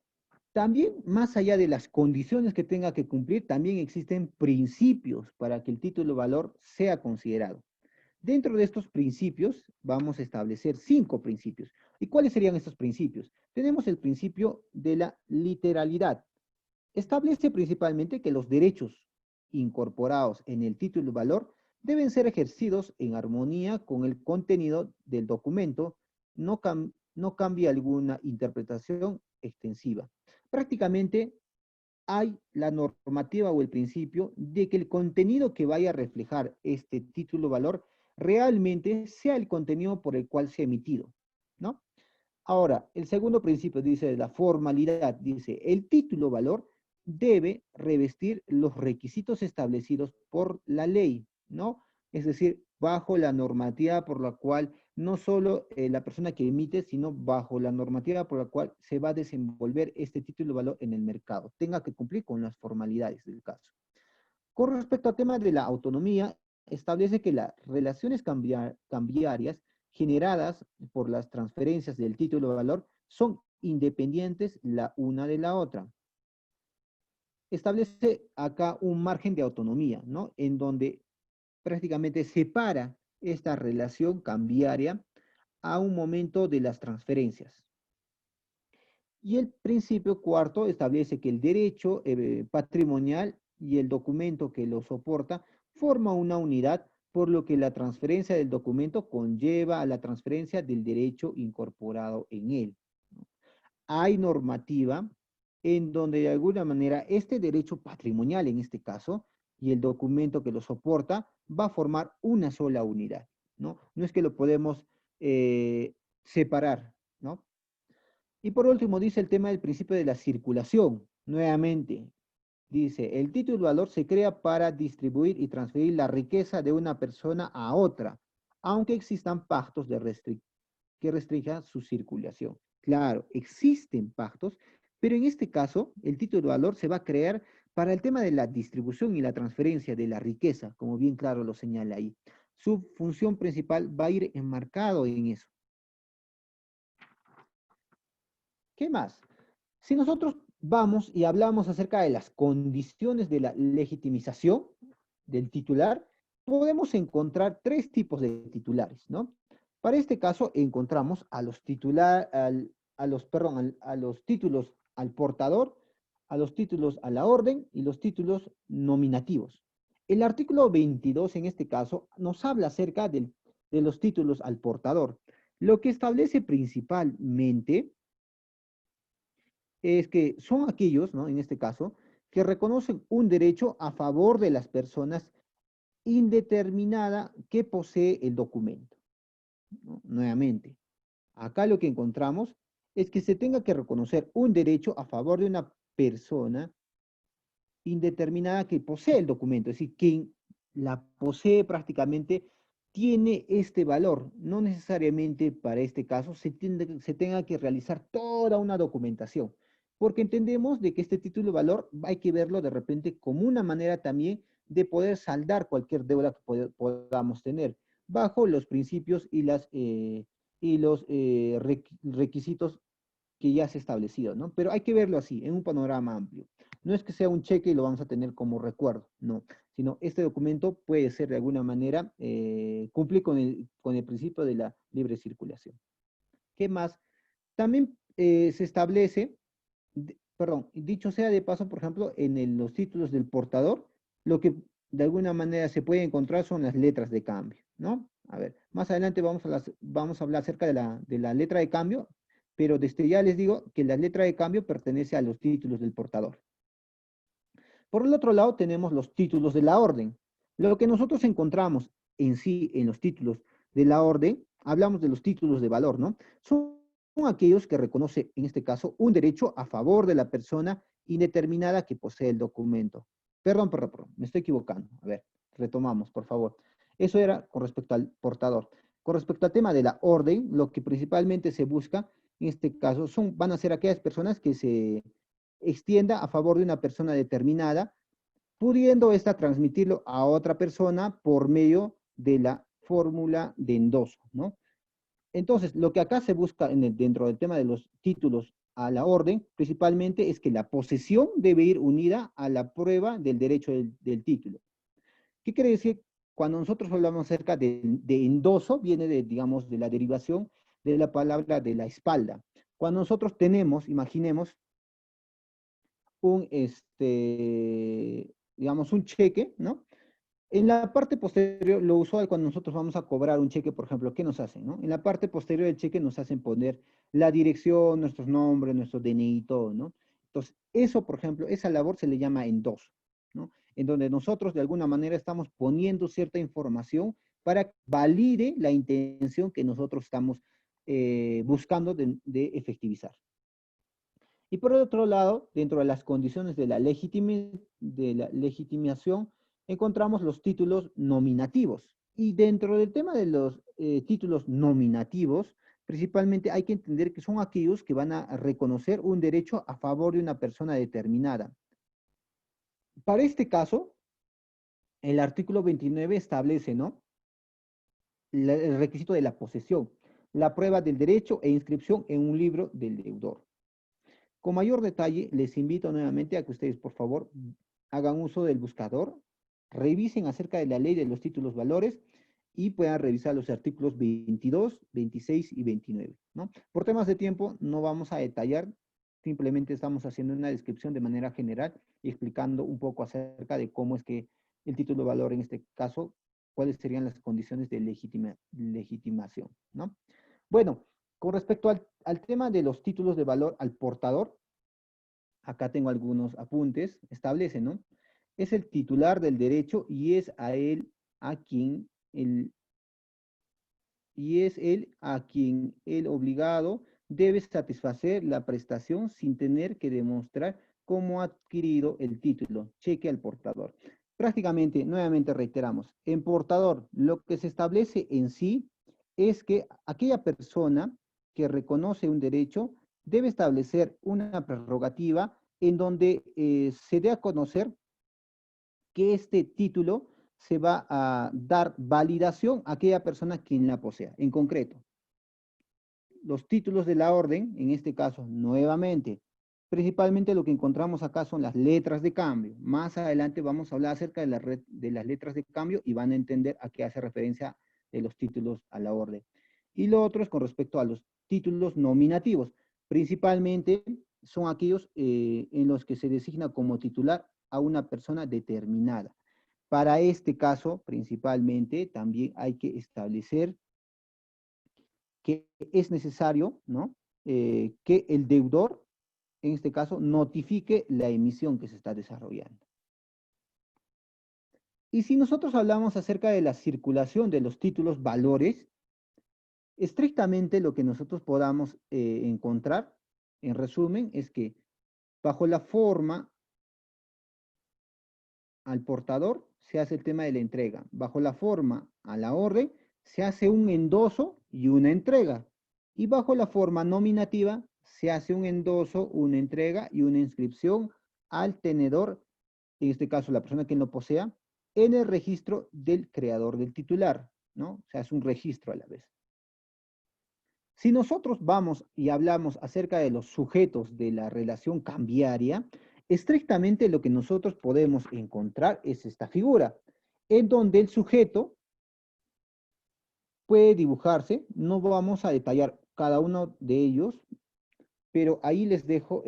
también más allá de las condiciones que tenga que cumplir, también existen principios para que el título valor sea considerado. Dentro de estos principios vamos a establecer 5 principios. ¿Y cuáles serían estos principios? Tenemos el principio de la literalidad. Establece principalmente que los derechos incorporados en el título de valor deben ser ejercidos en armonía con el contenido del documento, no cambia alguna interpretación extensiva. Prácticamente hay la normativa o el principio de que el contenido que vaya a reflejar este título de valor realmente sea el contenido por el cual se ha emitido, ¿no? Ahora, el segundo principio dice la formalidad, dice el título valor debe revestir los requisitos establecidos por la ley, ¿no? Es decir, bajo la normativa por la cual no solo la persona que emite, sino bajo la normativa por la cual se va a desenvolver este título de valor en el mercado, tenga que cumplir con las formalidades del caso. Con respecto al tema de la autonomía, establece que las relaciones cambiarias generadas por las transferencias del título de valor son independientes la una de la otra. Establece acá un margen de autonomía, ¿no? En donde prácticamente separa esta relación cambiaria a un momento de las transferencias. Y el principio cuarto establece que el derecho patrimonial y el documento que lo soporta forma una unidad, por lo que la transferencia del documento conlleva a la transferencia del derecho incorporado en él. Hay normativa en donde de alguna manera este derecho patrimonial, en este caso, y el documento que lo soporta, va a formar una sola unidad, ¿no? No es que lo podemos separar, ¿no? Y por último dice el tema del principio de la circulación. Nuevamente, dice, el título de valor se crea para distribuir y transferir la riqueza de una persona a otra, aunque existan pactos que restrinjan su circulación. Claro, existen pactos, pero en este caso el título de valor se va a crear para el tema de la distribución y la transferencia de la riqueza, como bien claro lo señala ahí. Su función principal va a ir enmarcado en eso. ¿Qué más? Si nosotros vamos y hablamos acerca de las condiciones de la legitimización del titular, podemos encontrar 3 tipos de titulares, ¿no? Para este caso encontramos a los a los títulos al portador, a los títulos a la orden y los títulos nominativos. El artículo 22 en este caso nos habla acerca de los títulos al portador, lo que establece principalmente es que son aquellos, ¿no? En este caso, que reconocen un derecho a favor de las personas indeterminada que posee el documento, ¿no? Nuevamente, acá lo que encontramos es que se tenga que reconocer un derecho a favor de una persona indeterminada que posee el documento, es decir, quien la posee prácticamente tiene este valor. No necesariamente para este caso se tenga que realizar toda una documentación, porque entendemos de que este título de valor hay que verlo de repente como una manera también de poder saldar cualquier deuda que podamos tener, bajo los principios y los requisitos que ya se ha establecido, ¿no? Pero hay que verlo así, en un panorama amplio. No es que sea un cheque y lo vamos a tener como recuerdo, no, sino este documento puede ser de alguna manera, cumplir con el principio de la libre circulación. ¿Qué más? También se establece, perdón, dicho sea de paso, por ejemplo, en los títulos del portador, lo que de alguna manera se puede encontrar son las letras de cambio, ¿no? A ver, más adelante vamos a hablar acerca de la letra de cambio, pero desde ya les digo que la letra de cambio pertenece a los títulos del portador. Por el otro lado tenemos los títulos de la orden. Lo que nosotros encontramos en sí en los títulos de la orden, hablamos de los títulos de valor, ¿no? Son aquellos que reconoce, en este caso, un derecho a favor de la persona indeterminada que posee el documento. Perdón, me estoy equivocando. A ver, retomamos, por favor. Eso era con respecto al portador. Con respecto al tema de la orden, lo que principalmente se busca, en este caso, van a ser aquellas personas que se extienda a favor de una persona determinada, pudiendo ésta transmitirlo a otra persona por medio de la fórmula de endoso, ¿no? Entonces, lo que acá se busca dentro del tema de los títulos a la orden, principalmente es que la posesión debe ir unida a la prueba del derecho del título. ¿Qué quiere decir? Cuando nosotros hablamos acerca de endoso, viene de, digamos, de la derivación de la palabra de la espalda. Cuando nosotros tenemos, imaginemos, digamos, un cheque, ¿no? En la parte posterior, lo usual cuando nosotros vamos a cobrar un cheque, por ejemplo, ¿qué nos hacen, no? En la parte posterior del cheque nos hacen poner la dirección, nuestros nombres, nuestro DNI, todo, ¿no? Entonces, eso, por ejemplo, esa labor se le llama endoso, ¿no? En donde nosotros de alguna manera estamos poniendo cierta información para que valide la intención que nosotros estamos buscando de efectivizar. Y por otro lado, dentro de las condiciones de la legitimación, encontramos los títulos nominativos. Y dentro del tema de los títulos nominativos, principalmente hay que entender que son aquellos que van a reconocer un derecho a favor de una persona determinada. Para este caso, el artículo 29 establece, ¿no?, el requisito de la posesión, la prueba del derecho e inscripción en un libro del deudor. Con mayor detalle, les invito nuevamente a que ustedes, por favor, hagan uso del buscador, revisen acerca de la ley de los títulos valores y puedan revisar los artículos 22, 26 y 29, ¿no? Por temas de tiempo no vamos a detallar, simplemente estamos haciendo una descripción de manera general y explicando un poco acerca de cómo es que el título de valor en este caso, cuáles serían las condiciones de legitimación, ¿no? Bueno, con respecto al tema de los títulos de valor al portador, acá tengo algunos apuntes, establece, ¿no? Es el titular del derecho y es a quien el obligado debe satisfacer la prestación sin tener que demostrar cómo ha adquirido el título. Cheque al portador. Prácticamente, nuevamente reiteramos, en portador lo que se establece en sí es que aquella persona que reconoce un derecho debe establecer una prerrogativa en donde se dé a conocer que este título se va a dar validación a aquella persona quien la posea. En concreto, los títulos de la orden, en este caso, nuevamente, principalmente lo que encontramos acá son las letras de cambio. Más adelante vamos a hablar acerca de las letras de cambio y van a entender a qué hace referencia de los títulos a la orden. Y lo otro es con respecto a los títulos nominativos. Principalmente son aquellos en los que se designa como titular a una persona determinada. Para este caso, principalmente, también hay que establecer que es necesario, ¿no?, que el deudor, en este caso, notifique la emisión que se está desarrollando. Y si nosotros hablamos acerca de la circulación de los títulos valores, estrictamente lo que nosotros podamos encontrar, en resumen, es que bajo la forma al portador se hace el tema de la entrega. Bajo la forma a la orden se hace un endoso y una entrega. Y bajo la forma nominativa se hace un endoso, una entrega y una inscripción al tenedor, en este caso la persona que lo posea, en el registro del creador del titular, ¿no? Se hace un registro a la vez. Si nosotros vamos y hablamos acerca de los sujetos de la relación cambiaria, estrictamente lo que nosotros podemos encontrar es esta figura, en donde el sujeto puede dibujarse. No vamos a detallar cada uno de ellos, pero ahí les dejo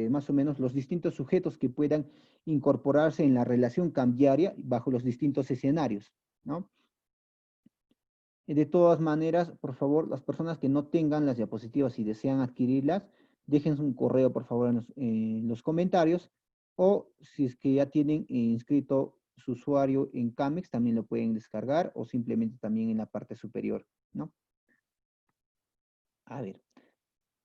más o menos los distintos sujetos que puedan incorporarse en la relación cambiaria bajo los distintos escenarios, ¿no? De todas maneras, por favor, las personas que no tengan las diapositivas y desean adquirirlas, dejen un correo, por favor, en los comentarios, o si es que ya tienen inscrito su usuario en Camex, también lo pueden descargar, o simplemente también en la parte superior, ¿no? A ver.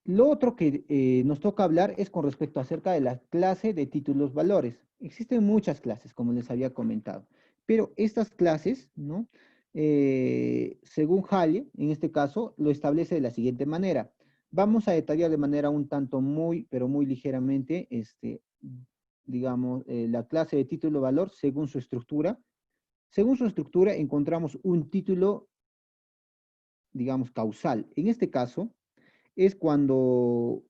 Lo otro que nos toca hablar es con respecto acerca de la clase de títulos valores. Existen muchas clases, como les había comentado, pero estas clases, ¿no? Según Halle, en este caso, lo establece de la siguiente manera. Vamos a detallar de manera un tanto muy, pero muy ligeramente, digamos, la clase de título valor según su estructura. Según su estructura, encontramos un título, digamos, causal. En este caso, es cuando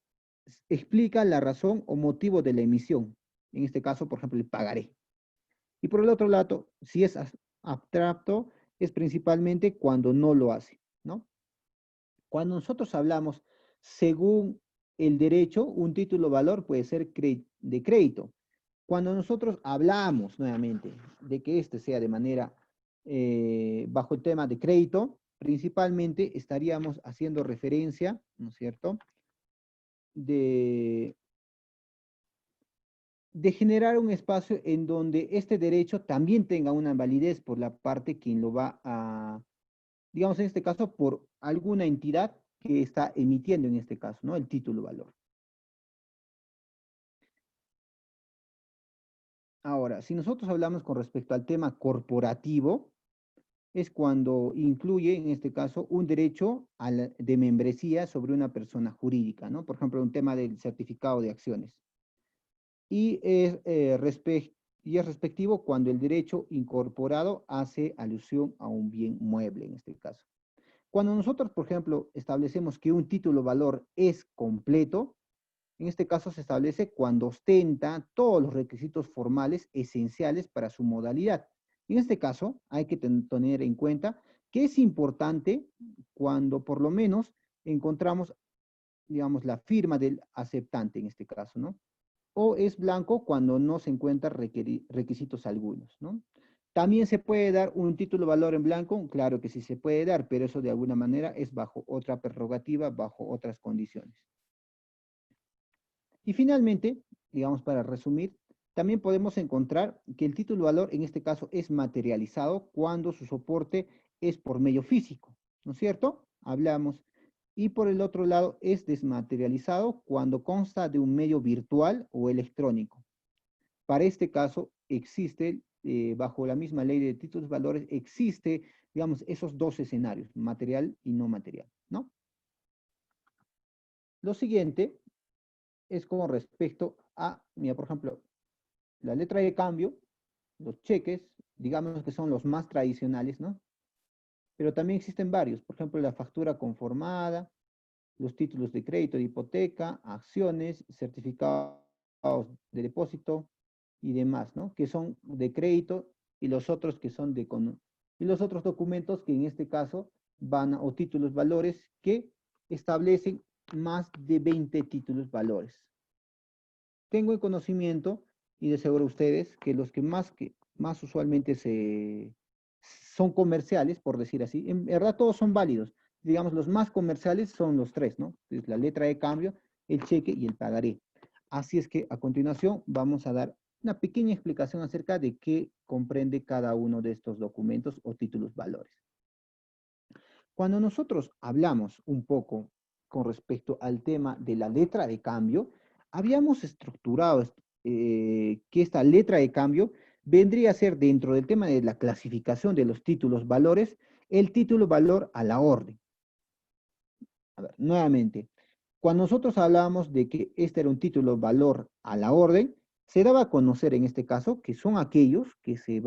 explica la razón o motivo de la emisión. En este caso, por ejemplo, el pagaré. Y por el otro lado, si es abstracto, es principalmente cuando no lo hace, ¿no? Cuando nosotros hablamos según el derecho, un título valor puede ser de crédito. Cuando nosotros hablamos nuevamente de que este sea de manera bajo el tema de crédito, principalmente estaríamos haciendo referencia, ¿no es cierto?, de, de generar un espacio en donde este derecho también tenga una validez por la parte quien lo va a, digamos en este caso, por alguna entidad que está emitiendo en este caso, ¿no? El título valor. Ahora, si nosotros hablamos con respecto al tema corporativo, es cuando incluye, en este caso, un derecho de membresía sobre una persona jurídica, ¿no? Por ejemplo, un tema del certificado de acciones. Y y es respectivo cuando el derecho incorporado hace alusión a un bien mueble, en este caso. Cuando nosotros, por ejemplo, establecemos que un título valor es completo, en este caso se establece cuando ostenta todos los requisitos formales esenciales para su modalidad. En este caso, hay que tener en cuenta que es importante cuando por lo menos encontramos, digamos, la firma del aceptante en este caso, ¿no? O es blanco cuando no se encuentran requisitos algunos, ¿no? También se puede dar un título valor en blanco, claro que sí se puede dar, pero eso de alguna manera es bajo otra prerrogativa, bajo otras condiciones. Y finalmente, digamos para resumir, también podemos encontrar que el título valor en este caso es materializado cuando su soporte es por medio físico, ¿no es cierto? Hablamos. Y por el otro lado es desmaterializado cuando consta de un medio virtual o electrónico. Para este caso existe, bajo la misma ley de títulos valores, existe, digamos, esos dos escenarios, material y no material, ¿no? Lo siguiente es con respecto a, mira, por ejemplo, la letra de cambio, los cheques, digamos que son los más tradicionales, ¿no? Pero también existen varios, por ejemplo, la factura conformada, los títulos de crédito de hipoteca, acciones, certificados de depósito y demás, ¿no? Que son de crédito y los otros que son y los otros documentos que en este caso van o títulos valores que establecen más de 20 títulos valores. Tengo el conocimiento, y de seguro ustedes, que los que más usualmente son comerciales, por decir así, en verdad todos son válidos. Digamos, los más comerciales son los tres, ¿no? Es la letra de cambio, el cheque y el pagaré. Así es que a continuación vamos a dar una pequeña explicación acerca de qué comprende cada uno de estos documentos o títulos valores. Cuando nosotros hablamos un poco con respecto al tema de la letra de cambio, habíamos estructurado que esta letra de cambio vendría a ser dentro del tema de la clasificación de los títulos valores, el título valor a la orden. A ver, nuevamente, cuando nosotros hablábamos de que este era un título valor a la orden, se daba a conocer en este caso que son aquellos que se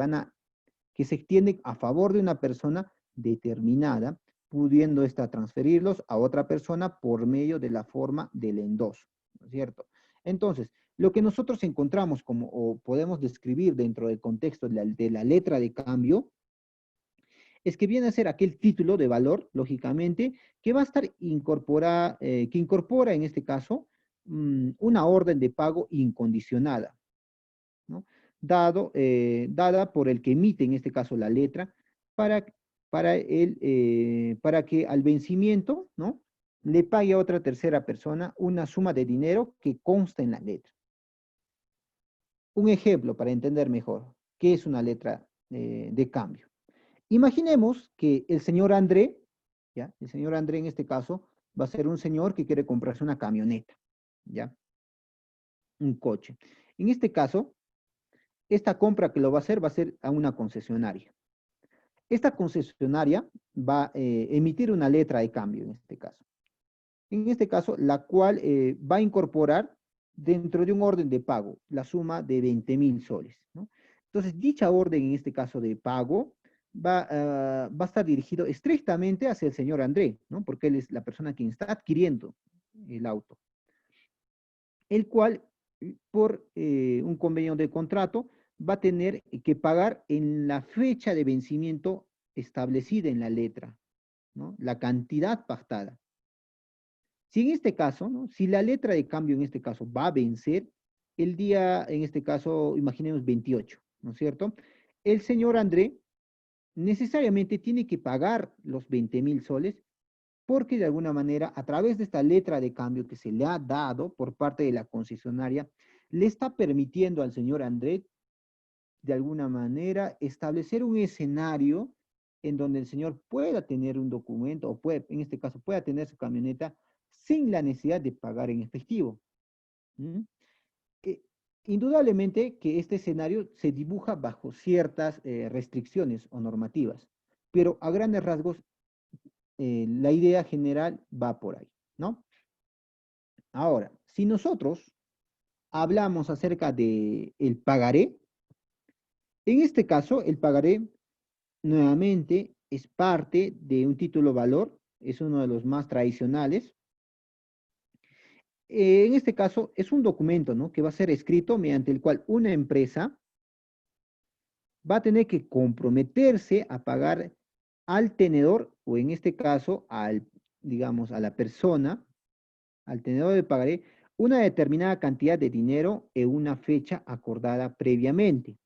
extienden a favor de una persona determinada, pudiendo esta transferirlos a otra persona por medio de la forma del endoso, ¿no es cierto? Entonces, lo que nosotros encontramos como, o podemos describir dentro del contexto de la letra de cambio, es que viene a ser aquel título de valor, lógicamente, que va a estar que incorpora en este caso una orden de pago incondicionada, ¿no? Dada por el que emite, en este caso, la letra, para, para que al vencimiento, ¿no? Le pague a otra tercera persona una suma de dinero que consta en la letra. Un ejemplo para entender mejor qué es una letra de cambio. Imaginemos que el señor André, ¿ya? El señor André en este caso va a ser un señor que quiere comprarse una camioneta, ¿ya? Un coche. En este caso, esta compra que lo va a hacer a una concesionaria. Esta concesionaria va a emitir una letra de cambio en este caso. En este caso, la cual va a incorporar dentro de un orden de pago la suma de 20.000 soles, ¿no? Entonces, dicha orden en este caso de pago va a estar dirigido estrictamente hacia el señor André, ¿no? Porque él es la persona quien está adquiriendo el auto, el cual por un convenio de contrato va a tener que pagar en la fecha de vencimiento establecida en la letra, ¿no? La cantidad pactada. Si en este caso, ¿no? Si la letra de cambio en este caso va a vencer el día, en este caso, imaginemos 28, ¿no es cierto? El señor André necesariamente tiene que pagar los 20.000 soles porque de alguna manera, a través de esta letra de cambio que se le ha dado por parte de la concesionaria, le está permitiendo al señor André, de alguna manera, establecer un escenario en donde el señor pueda tener un documento, o puede, en este caso, pueda tener su camioneta sin la necesidad de pagar en efectivo. ¿Mm? Eh, Indudablemente que este escenario se dibuja bajo ciertas restricciones o normativas, pero a grandes rasgos la idea general va por ahí, ¿no? Ahora, si nosotros hablamos acerca de el pagaré, en este caso el pagaré nuevamente es parte de un título valor, es uno de los más tradicionales. En este caso es un documento, ¿no? Que va a ser escrito mediante el cual una empresa va a tener que comprometerse a pagar al tenedor, o en este caso, digamos, a la persona, al tenedor de pagaré, una determinada cantidad de dinero en una fecha acordada previamente.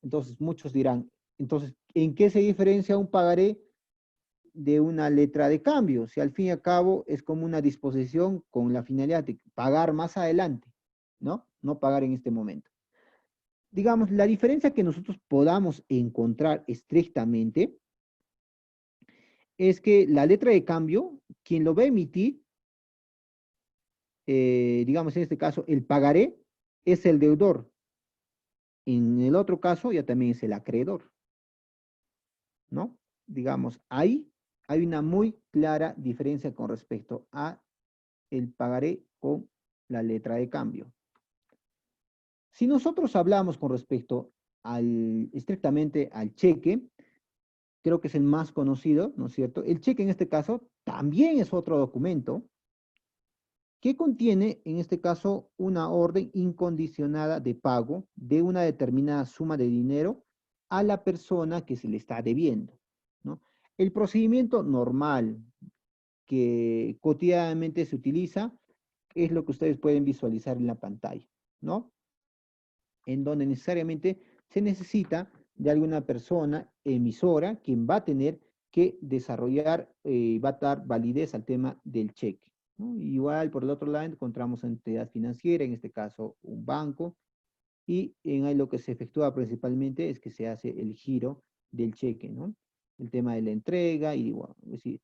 Entonces, muchos dirán, entonces, ¿en qué se diferencia un pagaré de una letra de cambio? Si al fin y al cabo es como una disposición con la finalidad de pagar más adelante, ¿no? No pagar en este momento. Digamos, la diferencia que nosotros podamos encontrar estrictamente es que la letra de cambio, quien lo va a emitir, digamos en este caso, el pagaré es el deudor. En el otro caso ya también es el acreedor, ¿no? Digamos, ahí hay una muy clara diferencia con respecto a el pagaré con la letra de cambio. Si nosotros hablamos con respecto estrictamente al cheque, creo que es el más conocido, ¿no es cierto? El cheque en este caso también es otro documento que contiene, en este caso, una orden incondicionada de pago de una determinada suma de dinero a la persona que se le está debiendo, ¿no? El procedimiento normal que cotidianamente se utiliza es lo que ustedes pueden visualizar en la pantalla, ¿no? En donde necesariamente se necesita de alguna persona emisora quien va a tener que desarrollar, va a dar validez al tema del cheque, ¿no? Igual, por el otro lado, encontramos entidad financiera, en este caso un banco, y en ahí lo que se efectúa principalmente es que se hace el giro del cheque, ¿no? El tema de la entrega, y bueno, es decir,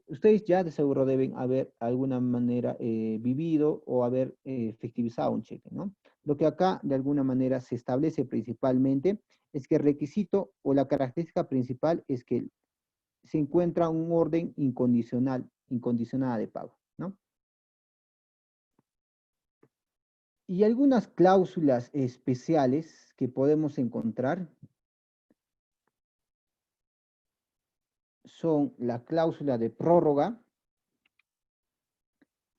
ustedes ya de seguro deben haber alguna manera vivido o haber efectivizado un cheque, ¿no? Lo que acá de alguna manera se establece principalmente es que el requisito o la característica principal es que se encuentra un orden incondicionada de pago, ¿no? Y algunas cláusulas especiales que podemos encontrar son la cláusula de prórroga,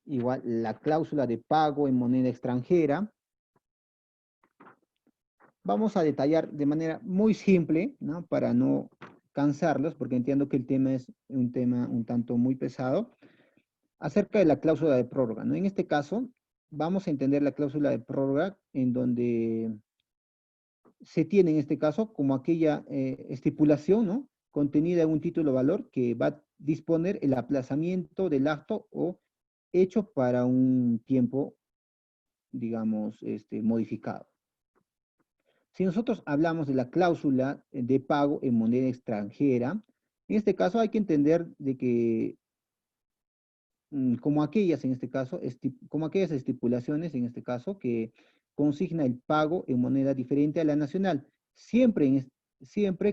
igual la cláusula de pago en moneda extranjera. Vamos a detallar de manera muy simple, ¿no? Para no cansarlos, porque entiendo que el tema es un tema un tanto muy pesado, acerca de la cláusula de prórroga, ¿no? En este caso, vamos a entender la cláusula de prórroga en donde se tiene en este caso como aquella estipulación, ¿no? contenida en un título valor que va a disponer el aplazamiento del acto o hecho para un tiempo, digamos, modificado. Si nosotros hablamos de la cláusula de pago en moneda extranjera, en este caso hay que entender de que, como aquellas en este caso, como aquellas estipulaciones en este caso que consigna el pago en moneda diferente a la nacional, siempre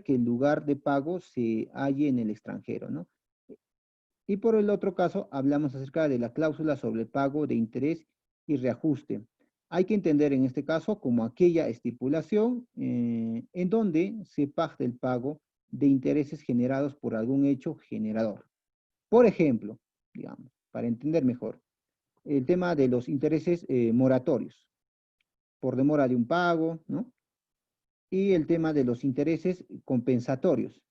que el lugar de pago se halle en el extranjero, ¿no? Y por el otro caso, hablamos acerca de la cláusula sobre el pago de interés y reajuste. Hay que entender en este caso como aquella estipulación en donde se pacta el pago de intereses generados por algún hecho generador. Por ejemplo, digamos, para entender mejor, el tema de los intereses moratorios por demora de un pago, ¿no? Y el tema de los intereses compensatorios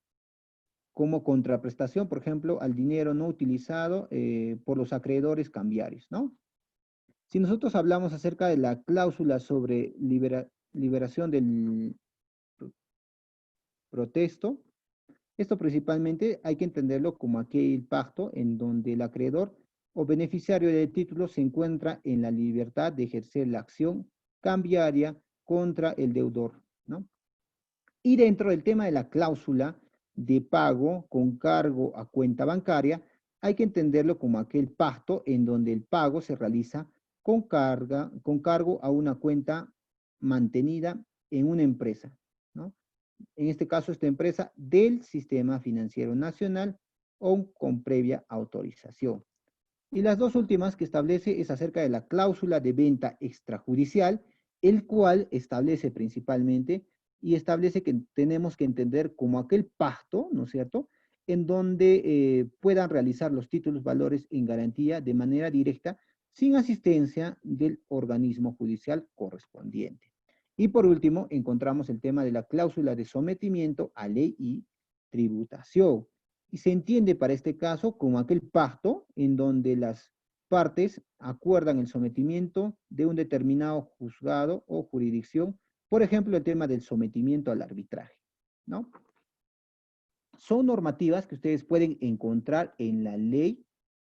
como contraprestación, por ejemplo, al dinero no utilizado por los acreedores cambiarios, ¿no? Si nosotros hablamos acerca de la cláusula sobre liberación del protesto, esto principalmente hay que entenderlo como aquel pacto en donde el acreedor o beneficiario del título se encuentra en la libertad de ejercer la acción cambiaria contra el deudor, ¿no? Y dentro del tema de la cláusula de pago con cargo a cuenta bancaria, hay que entenderlo como aquel pacto en donde el pago se realiza con cargo a una cuenta mantenida en una empresa, ¿no? En este caso, esta empresa del Sistema Financiero Nacional o con previa autorización. Y las dos últimas que establece es acerca de la cláusula de venta extrajudicial, el cual establece principalmente y establece que tenemos que entender como aquel pacto, ¿no es cierto?, en donde puedan realizar los títulos valores en garantía de manera directa sin asistencia del organismo judicial correspondiente. Y por último, encontramos el tema de la cláusula de sometimiento a ley y tributación. Y se entiende para este caso como aquel pacto en donde las partes acuerdan el sometimiento de un determinado juzgado o jurisdicción, por ejemplo, el tema del sometimiento al arbitraje, ¿no? Son normativas que ustedes pueden encontrar en la ley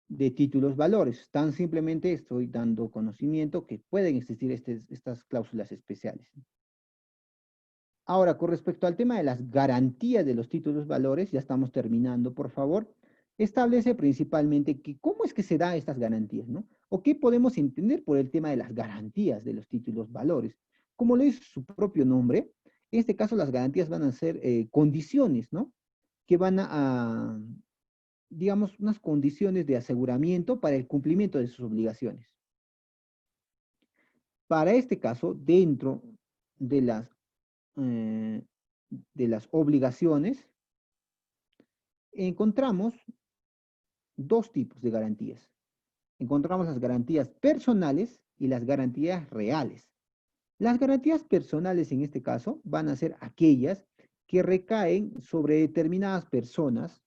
de títulos valores. Tan simplemente estoy dando conocimiento que pueden existir estas cláusulas especiales. Ahora, con respecto al tema de las garantías de los títulos valores, ya estamos terminando, por favor, establece principalmente que cómo es que se dan estas garantías, ¿no? O qué podemos entender por el tema de las garantías de los títulos valores. Como lo dice su propio nombre, en este caso las garantías van a ser condiciones, ¿no? Que van digamos, unas condiciones de aseguramiento para el cumplimiento de sus obligaciones. Para este caso, dentro de eh, de las obligaciones, encontramos dos tipos de garantías. Encontramos las garantías personales y las garantías reales. Las garantías personales en este caso van a ser aquellas que recaen sobre determinadas personas,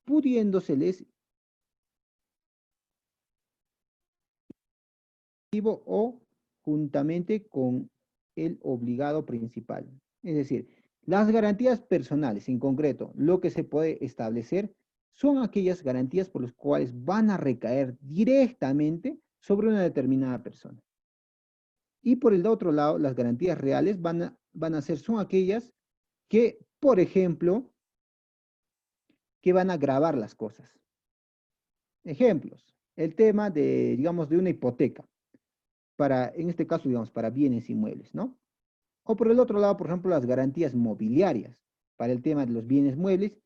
pudiéndoseles o juntamente con el obligado principal. Es decir, las garantías personales, en concreto, lo que se puede establecer son aquellas garantías por las cuales van a recaer directamente sobre una determinada persona. Y por el otro lado, las garantías reales van a ser, son aquellas que, por ejemplo, que van a gravar las cosas. Ejemplos, el tema de, digamos, de una hipoteca, en este caso, digamos, para bienes inmuebles, ¿no? O por el otro lado, por ejemplo, las garantías mobiliarias para el tema de los bienes muebles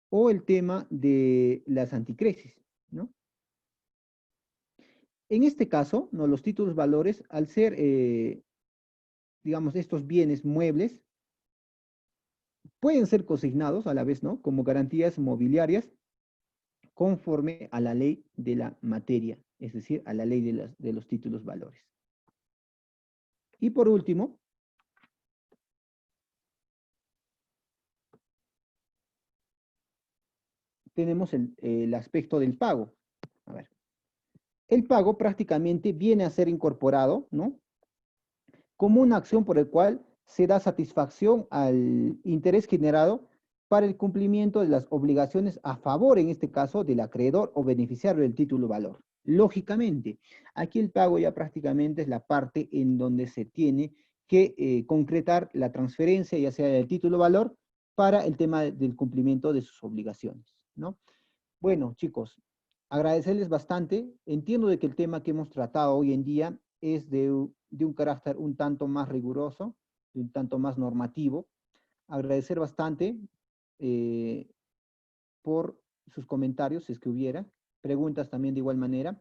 o el tema de las anticresis, ¿no? En este caso, ¿no? Los títulos valores, al ser, digamos, estos bienes muebles, pueden ser consignados a la vez, ¿no? Como garantías mobiliarias conforme a la ley de la materia, es decir, a la ley de los títulos valores. Y por último, tenemos el aspecto del pago. A ver, el pago prácticamente viene a ser incorporado, ¿no? Como una acción por el cual se da satisfacción al interés generado para el cumplimiento de las obligaciones a favor, en este caso, del acreedor o beneficiario del título valor. Lógicamente, aquí el pago ya prácticamente es la parte en donde se tiene que concretar la transferencia, ya sea del título valor, para el tema del cumplimiento de sus obligaciones, ¿no? Bueno, chicos, agradecerles bastante. Entiendo de que el tema que hemos tratado hoy en día es de un carácter un tanto más riguroso, de un tanto más normativo. Agradecer bastante eh, por sus comentarios, si es que hubiera, preguntas también de igual manera.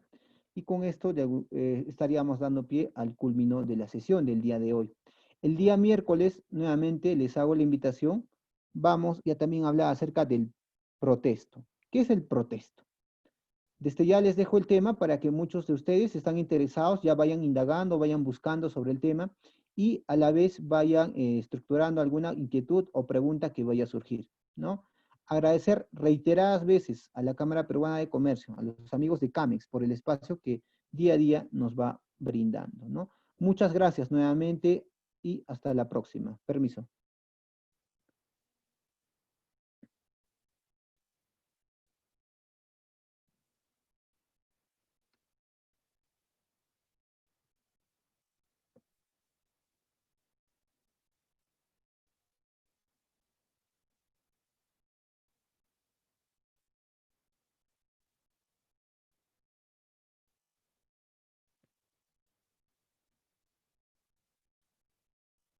Y con esto estaríamos dando pie al culmino de la sesión del día de hoy. El día miércoles, nuevamente, les hago la invitación. Vamos ya también a hablar acerca del protesto. ¿Qué es el protesto? Desde ya les dejo el tema para que muchos de ustedes, si están interesados, ya vayan indagando, vayan buscando sobre el tema y a la vez vayan estructurando alguna inquietud o pregunta que vaya a surgir, ¿no? Agradecer reiteradas veces a la Cámara Peruana de Comercio, a los amigos de CAMEX por el espacio que día a día nos va brindando, ¿no? Muchas gracias nuevamente y hasta la próxima. Permiso.